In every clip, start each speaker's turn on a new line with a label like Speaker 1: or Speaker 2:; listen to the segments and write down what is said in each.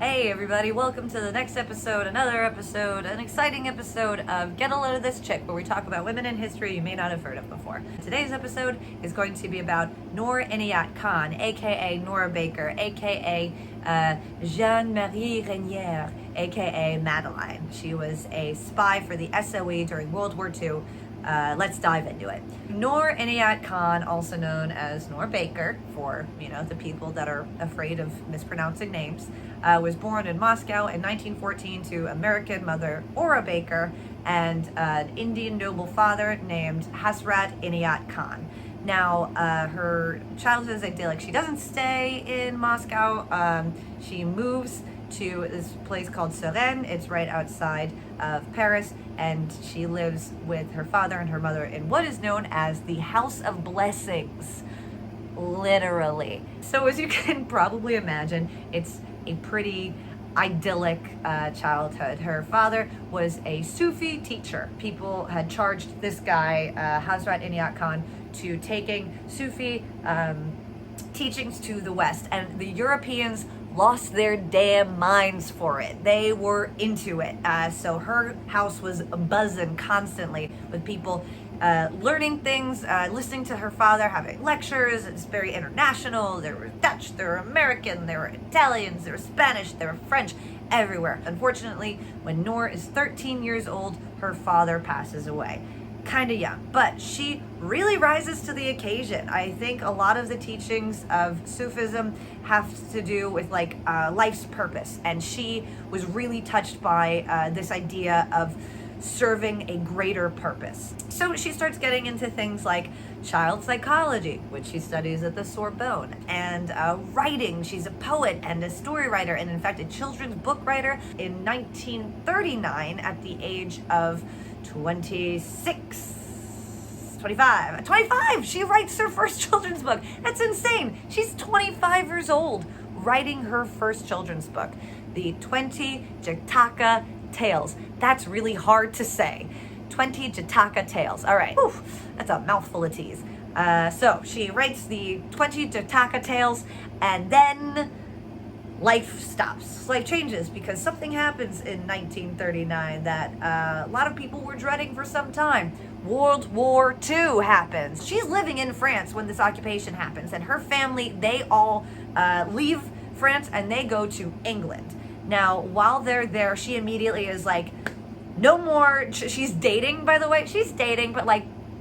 Speaker 1: Hey everybody, welcome to the next episode, another episode, an exciting episode of Get a Load of This Chick, where we talk about women in history you may not have heard of before. Today's episode is going to be about Noor Inayat-Khan, aka Nora Baker, aka Jeanne-Marie Reynier, aka Madeline. She was a spy for the SOE during World War II. Let's dive into it. Noor Inayat-Khan, also known as Noor Baker, for the people that are afraid of mispronouncing names, was born in Moscow in 1914 to American mother Ora Baker and an Indian noble father named Hasrat Inayat-Khan. Now, her childhood is idyllic. She doesn't stay in Moscow. She moves to this place called Suresnes. It's right outside of Paris, and she lives with her father and her mother in what is known as the House of Blessings, literally. So as you can probably imagine, it's a pretty idyllic childhood. Her father was a Sufi teacher. People had charged this guy, Hasrat Inayat-Khan, to taking Sufi teachings to the West, and the Europeans lost their damn minds for it. They were into it. So her house was buzzing constantly with people learning things, listening to her father, having lectures. It's very international. There were Dutch, there were American, there were Italians, there were Spanish, there were French, everywhere. Unfortunately, when Noor is 13 years old, her father passes away. Kind of young, but she really rises to the occasion. I think a lot of the teachings of Sufism have to do with life's purpose, and she was really touched by this idea of serving a greater purpose. So she starts getting into things like child psychology, which she studies at the Sorbonne, and writing. She's a poet and a story writer, and in fact a children's book writer. In 1939, at the age of 25, she writes her first children's book. That's insane. She's 25 years old writing her first children's book, the 20 Jataka Tales. That's really hard to say. 20 Jataka Tales. All right. Whew, that's a mouthful of teas. So she writes the 20 Jataka Tales, and then life stops. Life changes because something happens in 1939 that a lot of people were dreading for some time. World War II happens. She's living in France when this occupation happens, and her family, they all leave France and they go to England. Now, while they're there, she immediately is like, no more. She's dating, by the way. She's dating, but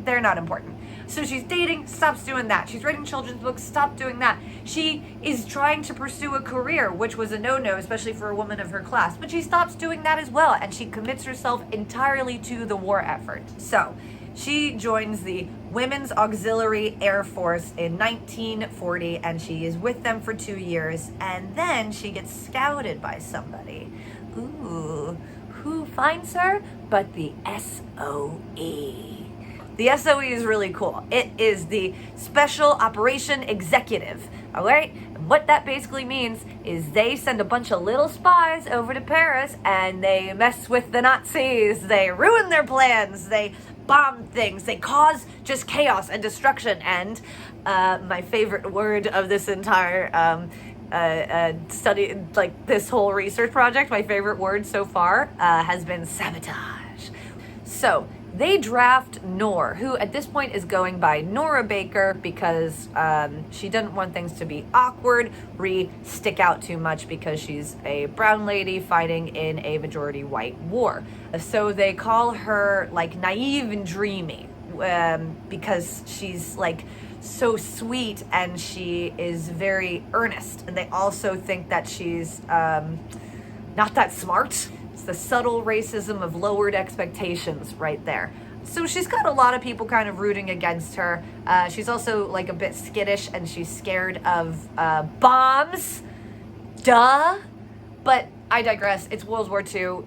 Speaker 1: they're not important. So she's dating, stops doing that. She's writing children's books, stop doing that. She is trying to pursue a career, which was a no-no, especially for a woman of her class. But she stops doing that as well, and she commits herself entirely to the war effort. So she joins the Women's Auxiliary Air Force in 1940, and she is with them for 2 years, and then she gets scouted by somebody. Ooh, who finds her but the SOE? The SOE is really cool. It is the Special Operation Executive, all right? And what that basically means is they send a bunch of little spies over to Paris and they mess with the Nazis. They ruin their plans. They bomb things. They cause just chaos and destruction. And my favorite word of this entire study, this whole research project, my favorite word so far has been sabotage. So they draft Noor, who at this point is going by Nora Baker because she doesn't want things to be awkward, stick out too much because she's a brown lady fighting in a majority white war. So they call her naive and dreamy because she's so sweet and she is very earnest. And they also think that she's not that smart. It's the subtle racism of lowered expectations right there. So she's got a lot of people kind of rooting against her. She's also a bit skittish, and she's scared of bombs. Duh. But I digress. It's World War II,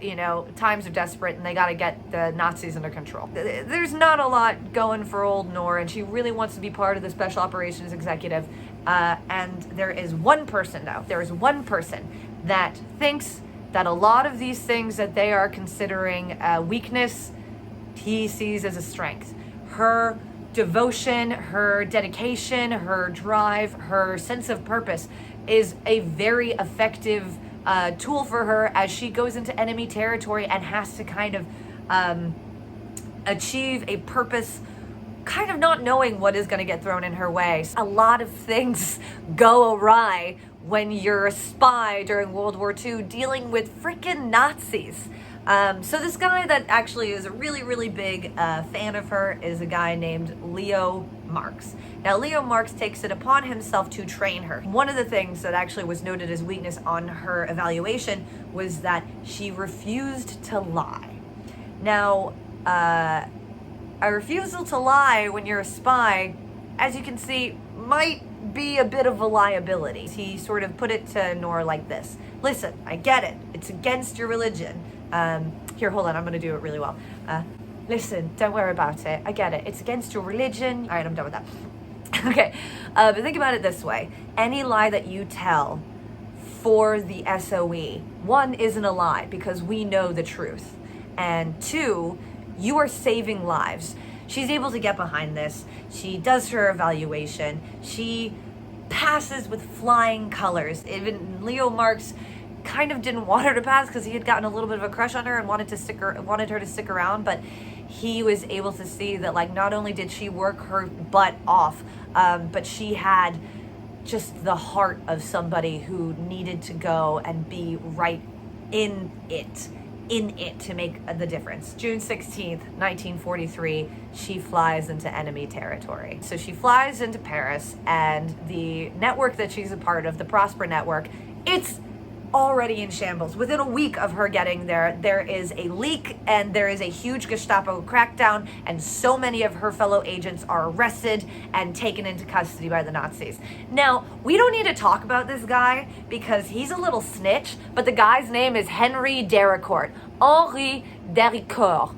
Speaker 1: times are desperate and they got to get the Nazis under control. There's not a lot going for old Noor, and she really wants to be part of the Special Operations Executive. And there is one person that thinks that a lot of these things that they are considering weakness, he sees as a strength. Her devotion, her dedication, her drive, her sense of purpose is a very effective tool for her as she goes into enemy territory and has to kind of achieve a purpose, kind of not knowing what is going to get thrown in her way. A lot of things go awry when you're a spy during World War II dealing with freaking Nazis. So this guy that actually is a really, really big fan of her is a guy named Leo Marx. Now, Leo Marx takes it upon himself to train her. One of the things that actually was noted as weakness on her evaluation was that she refused to lie. Now, a refusal to lie when you're a spy, as you can see, might be a bit of a liability. He sort of put it to Noor like this. Listen, I get it. It's against your religion. Here, hold on. I'm going to do it really well. Listen, don't worry about it. I get it. It's against your religion. All right, I'm done with that. Okay. But think about it this way. Any lie that you tell for the SOE, one, isn't a lie because we know the truth. And two, you are saving lives. She's able to get behind this. She does her evaluation. She passes with flying colors. Even Leo Marx kind of didn't want her to pass because he had gotten a little bit of a crush on her and wanted her to stick around, but he was able to see that, like, not only did she work her butt off, but she had just the heart of somebody who needed to go and be right in it to make the difference. June 16th, 1943, she flies into enemy territory. So she flies into Paris, and the network that she's a part of, the Prosper Network, it's already in shambles. Within a week of her getting there, there is a leak and there is a huge Gestapo crackdown, and so many of her fellow agents are arrested and taken into custody by the Nazis. Now, we don't need to talk about this guy because he's a little snitch, but the guy's name is Henri Dericourt. Henri Dericourt,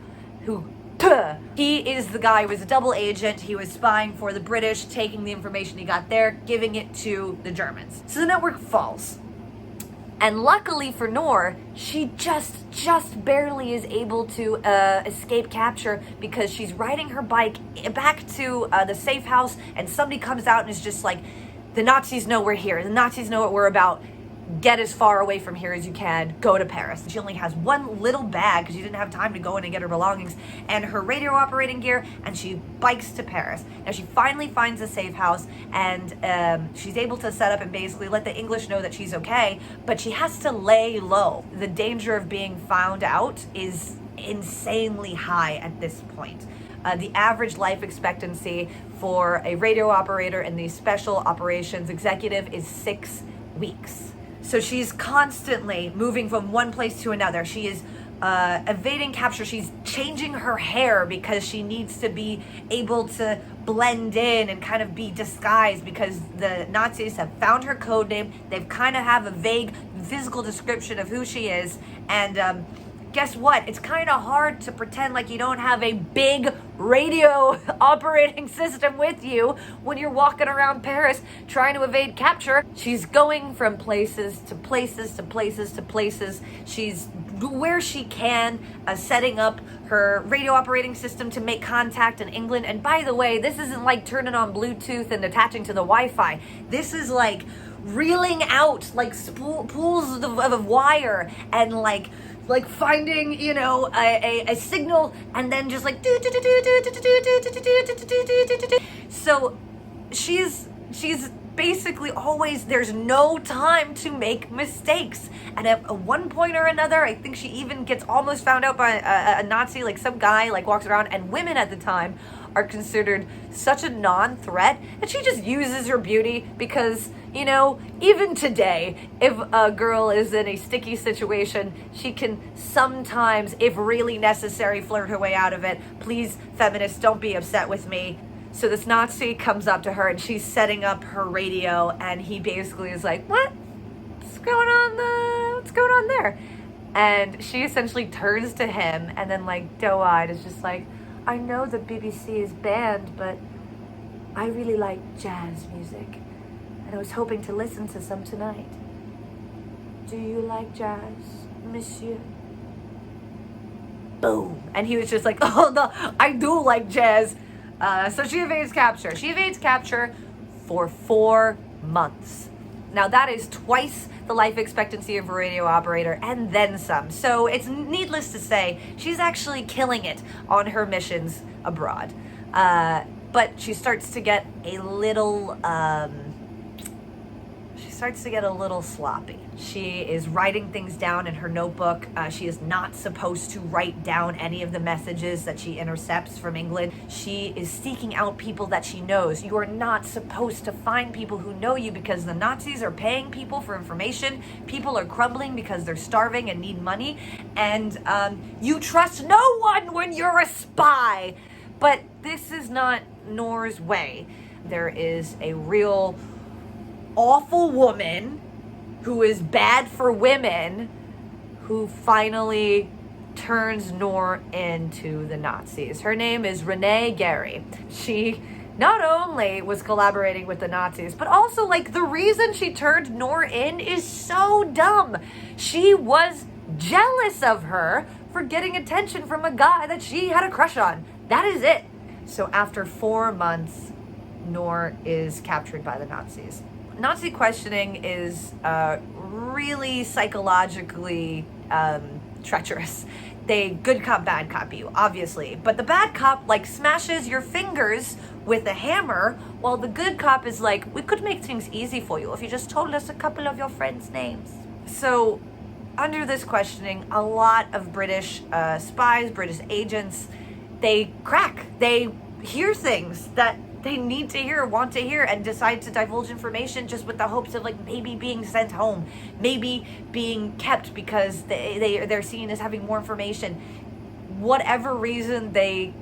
Speaker 1: he is the guy who was a double agent. He was spying for the British, taking the information he got there, giving it to the Germans. So the network falls. And luckily for Noor, she just barely is able to escape capture because she's riding her bike back to the safe house, and somebody comes out and is just like, the Nazis know we're here. The Nazis know what we're about. Get as far away from here as you can. Go to Paris. She only has one little bag because she didn't have time to go in and get her belongings and her radio operating gear, and she bikes to Paris. Now, she finally finds a safe house, and she's able to set up and basically let the English know that she's okay, but she has to lay low. The danger of being found out is insanely high at this point. The average life expectancy for a radio operator and the special operations executive is 6 weeks. So she's constantly moving from one place to another. She is evading capture. She's changing her hair because she needs to be able to blend in and kind of be disguised because the Nazis have found her code name. They've kind of have a vague physical description of who she is. And guess what? It's kind of hard to pretend like you don't have a big radio operating system with you when you're walking around Paris trying to evade capture. She's going from places to places to places to places. She's where she can, setting up her radio operating system to make contact in England. And by the way, this isn't like turning on Bluetooth and attaching to the Wi-Fi. This is like reeling out like pools of wire and like finding, you know, a signal and then just like so she's basically always, there's no time to make mistakes. And at one point or another, I think she even gets almost found out by a Nazi, like some guy like walks around, and women at the time are considered such a non-threat that she just uses her beauty because, you know, even today, if a girl is in a sticky situation, she can sometimes, if really necessary, flirt her way out of it. Please, feminists, don't be upset with me. So this Nazi comes up to her and she's setting up her radio, and he basically is like, what's going on there? And she essentially turns to him and then like doe-eyed is just like, I know the BBC is banned, but I really like jazz music, and I was hoping to listen to some tonight. Do you like jazz, monsieur? Boom. And he was just like, oh no, I do like jazz. So she evades capture. She evades capture for 4 months. Now that is twice the life expectancy of a radio operator and then some. So it's needless to say, she's actually killing it on her missions abroad. But she starts to get a little, sloppy. She is writing things down in her notebook. She is not supposed to write down any of the messages that she intercepts from England. She is seeking out people that she knows. You are not supposed to find people who know you because the Nazis are paying people for information. People are crumbling because they're starving and need money. And you trust no one when you're a spy. But this is not Noor's way. There is a real awful woman who is bad for women who finally turns Noor into the Nazis. Her name is Renee Gary. She not only was collaborating with the Nazis, but also, like, the reason she turned Noor in is so dumb. She was jealous of her for getting attention from a guy that she had a crush on. That is it. So after 4 months, Noor is captured by the Nazis. Nazi questioning is really psychologically treacherous. They good cop, bad cop you, obviously. But the bad cop, like, smashes your fingers with a hammer, while the good cop is like, we could make things easy for you if you just told us a couple of your friends' names. So under this questioning, a lot of British spies, British agents, they crack. They hear things that they need to hear, want to hear, and decide to divulge information just with the hopes of, like, maybe being sent home, maybe being kept because they're seen as having more information. Whatever reason they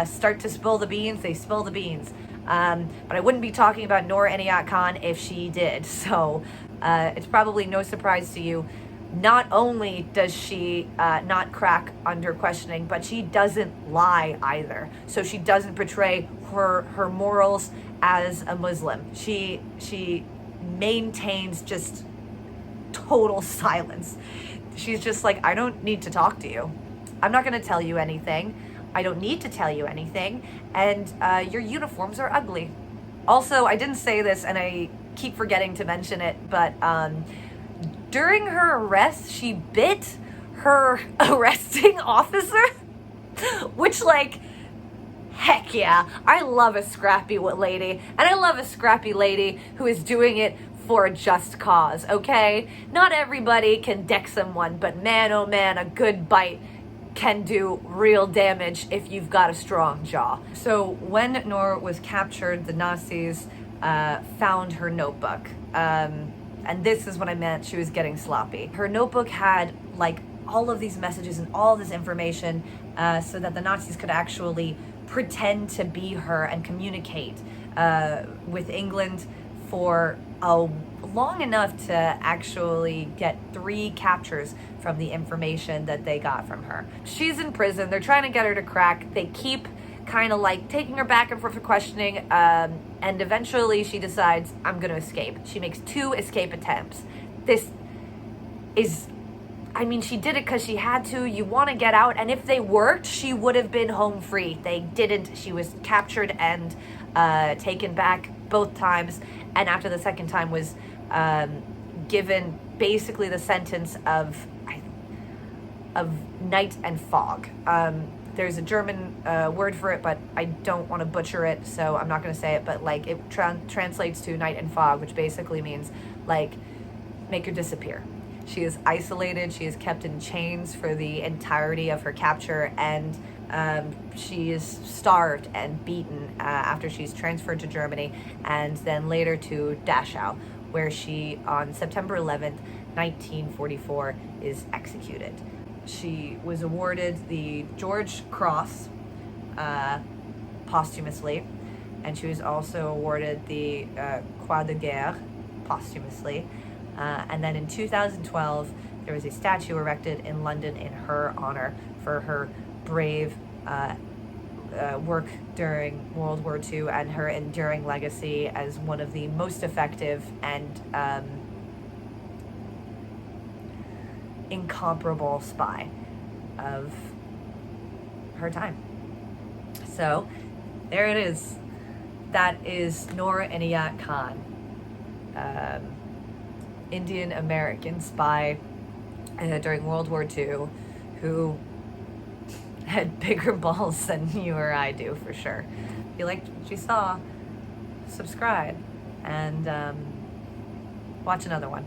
Speaker 1: start to spill the beans, they spill the beans. But I wouldn't be talking about Noor Inayat-Khan if she did. So it's probably no surprise to you. Not only does she not crack under questioning, but she doesn't lie either. So she doesn't portray her morals as a Muslim. She maintains just total silence. She's just like, I don't need to talk to you. I'm not going to tell you anything. I don't need to tell you anything. And your uniforms are ugly. Also, I didn't say this and I keep forgetting to mention it, but during her arrest, she bit her arresting officer, which, like, heck yeah, I love a scrappy lady, and I love a scrappy lady who is doing it for a just cause, okay? Not everybody can deck someone, but man, oh man, a good bite can do real damage if you've got a strong jaw. So when Noor was captured, the Nazis found her notebook. And this is what I meant, she was getting sloppy. Her notebook had, like, all of these messages and all this information so that the Nazis could actually pretend to be her and communicate with England for long enough to actually get 3 captures from the information that they got from her. She's in prison. They're trying to get her to crack. They keep kind of, like, taking her back and forth for questioning, and eventually she decides, I'm going to escape. She makes 2 escape attempts. This is, I mean, she did it because she had to. You want to get out, and if they worked, she would have been home free. They didn't. She was captured and taken back both times, and after the second time was given basically the sentence of night and fog. There's a German word for it, but I don't want to butcher it, so I'm not going to say it, but, like, it translates to night and fog, which basically means, like, make her disappear. She is isolated. She is kept in chains for the entirety of her capture, and she is starved and beaten after she's transferred to Germany, and then later to Dachau, where she, on September 11th, 1944, is executed. She was awarded the George Cross posthumously, and she was also awarded the Croix de Guerre posthumously. And then in 2012, there was a statue erected in London in her honor for her brave work during World War II and her enduring legacy as one of the most effective and incomparable spy of her time. So there it is. That is Noor Inayat-Khan. Indian American spy during World War II who had bigger balls than you or I do, for sure. If you liked what you saw, subscribe and watch another one.